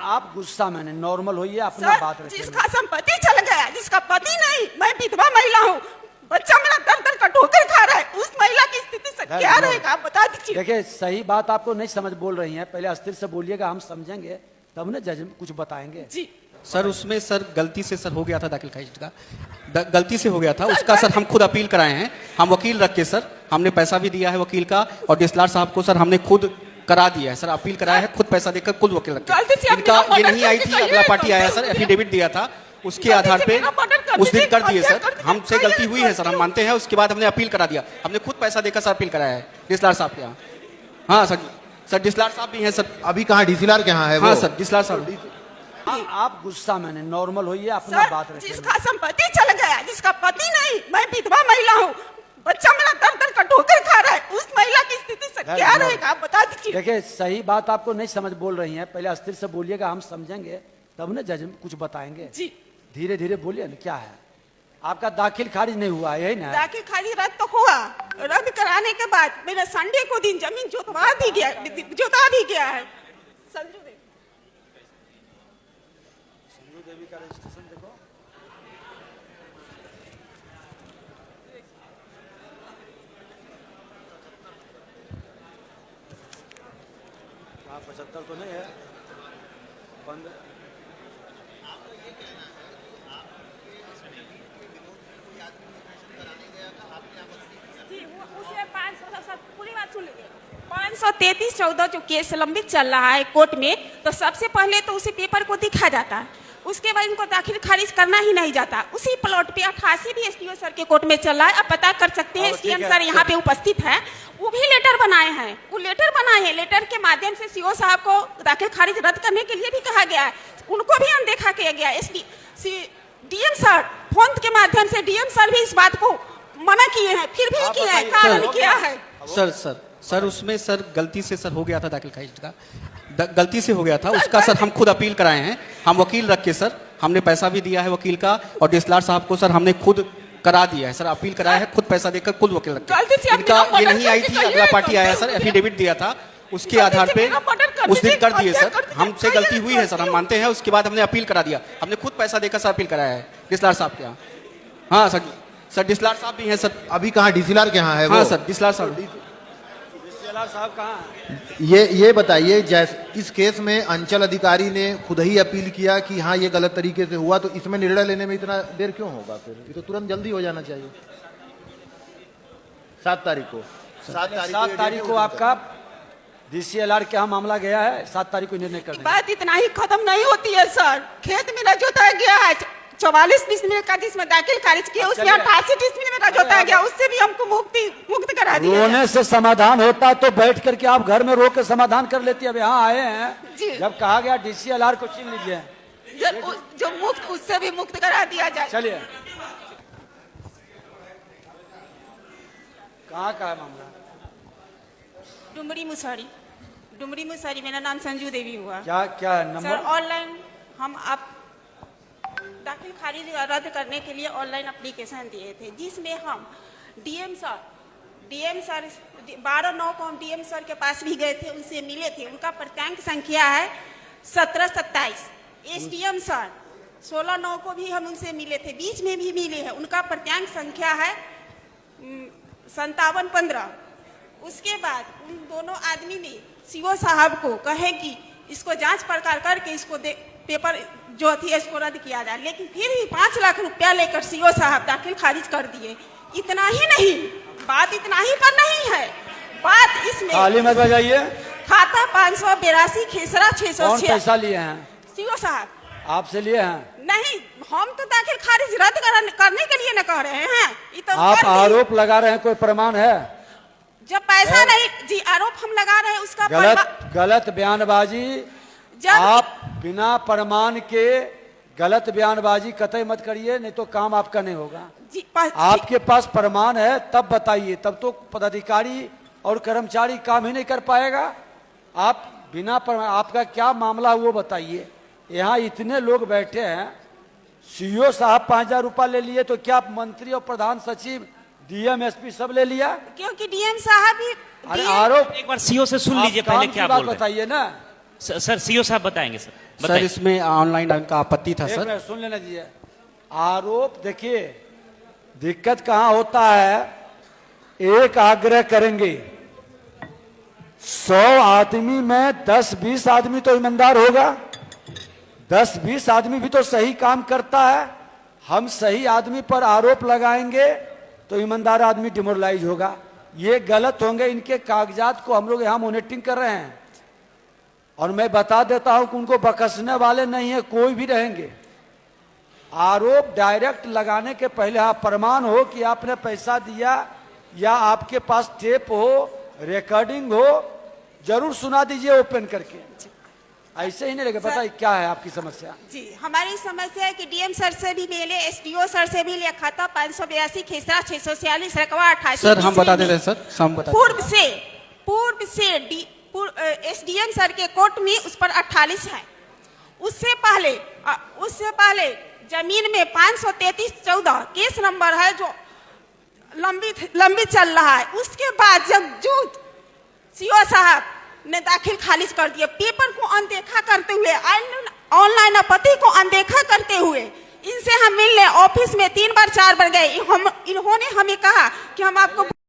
आप गुस्सा में नहीं, नॉर्मल होइए, अपना बात रखिए। जिसका संपत्ति चल गया, जिसका पति नहीं, मैं विधवा महिला हूँ, बच्चा मेरा दर दर का ठोकर खा रहा है, उस महिला की स्थिति से क्या रहेगा आप बता दीजिए। देखिए सही बात आपको नहीं समझ बोल रही हैं, पहले अस्थिर से बोलिएगा, हम समझेंगे तब ना जज कुछ बताएंगे जी। सर उसमें सर गलती से सर हो गया था दाखिल खारिज का, गलती से हो गया था उसका सर हम खुद अपील कराए हैं, हम वकील रख के सर हमने पैसा भी दिया है वकील का, और डीएसएलआर साहब को सर हमने खुद करा दिया है सर, अपील कराया है, खुद पैसा देकर खुद वकील रख के। इनका ये नहीं आई थी, अगला पार्टी आया सर, एफिडेविट दिया था, उसके आधार पे उस दिन कर दिए सर, हमसे गलती हुई है सर, हम मानते हैं। उसके बाद हमने अपील करा दिया, हमने खुद पैसा देकर सर अपील कराया है डीएसएलआर साहब के यहाँ। हाँ सर डीएसएलआर साहब भी हैं सर। अभी कहाँ डीएसएलआर के यहाँ है? हाँ सर डीएसएलआर साहब। आप गुस्सा में नहीं, नॉर्मल होइए, अपना बात रखिए। जिसका संपत्ति चल गया, जिसका पति नहीं, मैं विधवा महिला हूँ, बच्चा मेरा दर दर का ठोकर खा रहा है, उस महिला की स्थिति से क्या रहेगा आप बता दीजिए। देखिए सही बात आपको नहीं समझ बोल रही हैं, पहले अस्थिर से बोलिएगा, हम समझेंगे तब ना जज कुछ बताएंगे। जी धीरे धीरे बोलिए ना, क्या है आपका दाखिल खारिज नहीं हुआ यही ना? दाखिल खारिज रद्द तो हुआ, रद्द कराने के बाद मेरा संडे को दिन जमीन जोतवा भी गया है। संजू देवी का रजिस्ट्रेशन देखो, आप 75 तो नहीं है, 15 पूरी बात सुन लीजिए। 533/14 जो केस लंबित चल रहा है कोर्ट में, तो सबसे पहले तो उसी पेपर को दिखा जाता है, उसके बाद इनको दाखिल खारिज करना ही नहीं जाता। उसी प्लॉट पे 88 भी एसडीओ सर के कोर्ट में चल रहा है, आप पता कर सकते हैं, एसडीएम सर यहाँ पे उपस्थित है, वो भी लेटर बनाए हैं, वो लेटर बनाए हैं, लेटर के माध्यम से सीओ साहब को दाखिल खारिज रद्द करने के लिए भी कहा गया है, उनको भी अनदेखा किया गया है। डीएम सर फोन के माध्यम से डीएम सर भी इस बात को मना किए हैं, फिर भी किए हैं, कारण क्या है? सर उसमें सर गलती से सर हो गया था दाखिल खारिज का, गलती से हो गया था उसका सर हम खुद अपील कराए हैं, हम वकील रख के सर हमने पैसा भी दिया है वकील का, और डीएसएलआर साहब को सर हमने खुद करा दिया है सर, अपील कराया है, खुद पैसा देकर खुद वकील रख के। इनका ये नहीं आई थी, अगला पार्टी आया सर, एफिडेविट दिया था, उसके आधार पे उस दिन कर दिए सर, हमसे गलती हुई है सर, हम मानते हैं। उसके बाद हमने अपील करा दिया, हमने खुद पैसा देकर सर अपील कराया है डीएसएलआर साहब के यहाँ। हाँ सर डीएसएलआर साहब भी हैं सर। अभी कहाँ डीएसएलआर के यहाँ है? हाँ सर डीएसएलआर साहब। डीएसएलआर साहब कहाँ? ये बताइए, जैसे इस केस में अंचल अधिकारी ने खुद ही अपील किया कि हाँ ये गलत तरीके से हुआ, तो इसमें निर्णय लेने में इतना देर क्यों होगा? फिर ये तो तुरंत जल्दी हो जाना चाहिए। 7 तारीख को आपका डीसीएलआर के यहाँ मामला गया है, 7 तारीख को निर्णय कर देंगे। बात इतना ही खत्म नहीं होती है सर, खेत में न जोता गया है 44 डिसमिल का, जिसमें दाखिल खारिज किया उसमें 88 डिसमिल में न जोता गया, उससे भी हमको मुक्त करा दिया। रोने से समाधान होता तो बैठ करके आप घर में रो के समाधान कर लेती। अब यहाँ आए हैं, जब कहा गया डीसीएलआर को छीन लीजिए, जो मुक्त उससे भी मुक्त करा दिया जाए। चलिए कहाँ का है मामला? डुमरी मुसहरी, मेरा नाम संजू देवी हुआ। क्या नंबर? सर ऑनलाइन हम आप दाखिल खारिज रद्द करने के लिए ऑनलाइन एप्लीकेशन दिए थे, जिसमें हम डीएम सर 12/9 को हम डीएम सर के पास भी गए थे, उनसे मिले थे, उनका प्राप्तांक संख्या है 1727। एसडीएम सर 16/9 को भी हम उनसे मिले थे, बीच में भी मिले हैं, उनका प्राप्तांक संख्या है 5715। उसके बाद उन दोनों आदमी ने सीओ साहब को कहे कि इसको जांच पड़ताल करके इसको पेपर जो थी इसको रद्द किया जाए, लेकिन फिर भी 5 लाख रुपया लेकर सीओ साहब दाखिल खारिज कर दिए। इतना ही नहीं, बात इतना ही पर नहीं है, बात इसमें खाली मत बजाइए। खाता 582 खेसरा 606। कौन पैसा लिए हैं? सीओ साहब आपसे लिए हैं? नहीं, हम तो दाखिल खारिज रद्द करने के लिए न कह रहे हैं। तो आप आरोप लगा रहे हैं, कोई प्रमाण है? जब पैसा नहीं जी, आरोप हम लगा रहे हैं उसका गलत बयानबाजी, आप बिना प्रमाण के गलत बयानबाजी कतई मत करिए, नहीं तो काम आपका नहीं होगा। आपके पास प्रमाण है तब बताइए, तब तो पदाधिकारी और कर्मचारी काम ही नहीं कर पाएगा। आप बिना प्रमाण, आपका क्या मामला वो बताइए। यहाँ इतने लोग बैठे हैं, सीओ साहब 5000 रुपया ले लिए, तो क्या मंत्री और प्रधान सचिव डीएम एसपी सब ले लिया? क्योंकि डीएम साहब भी आरोप एक बार सीओ से सुन लीजिए पहले क्या बोल रहे हैं। बताइए ना, सर सीओ साहब बताएंगे सर। सर बताइए। इसमें ऑनलाइन इनका आपत्ति था एक सर। मिनट सुन लेना दीजिए। आरोप देखिए, दिक्कत कहाँ होता है, एक आग्रह करेंगे, 100 आदमी में 10-20 आदमी तो ईमानदार होगा, 10-20 आदमी भी तो सही काम करता है। हम सही आदमी पर आरोप लगाएंगे तो ईमानदार आदमी डिमोरलाइज होगा। ये गलत होंगे। इनके कागजात को हम लोग यहाँ मॉनिटरिंग कर रहे हैं और मैं बता देता हूं कि उनको बकसने वाले नहीं है, कोई भी रहेंगे। आरोप डायरेक्ट लगाने के पहले हाँ प्रमाण हो कि आपने पैसा दिया या आपके पास टेप हो, रिकॉर्डिंग हो, जरूर सुना दीजिए ओपन करके। ऐसे ही नहीं लगे। बताइए क्या है आपकी समस्या? जी, हमारी समस्या है कि डीएम सर से भी मिले, एसडीओ सर से भी लिया, खाता 582 खेसरा 646 रकवा 28। सर हम बता देते हैं सर, हम बता पूर्व से एसडीएम सर के कोर्ट में उस पर 48 है। उससे पहले जमीन में 533/14 केस नंबर है जो लंबित चल रहा है। उसके बाद जब जूत सीओ साहब ने दाखिल खारिज कर दिया, पेपर को अनदेखा करते हुए, ऑनलाइन आपत्ति को अनदेखा करते हुए इनसे हम मिलने ऑफिस में 3 बार 4 बार गए। इन्होंने हमें कहा कि हम आपको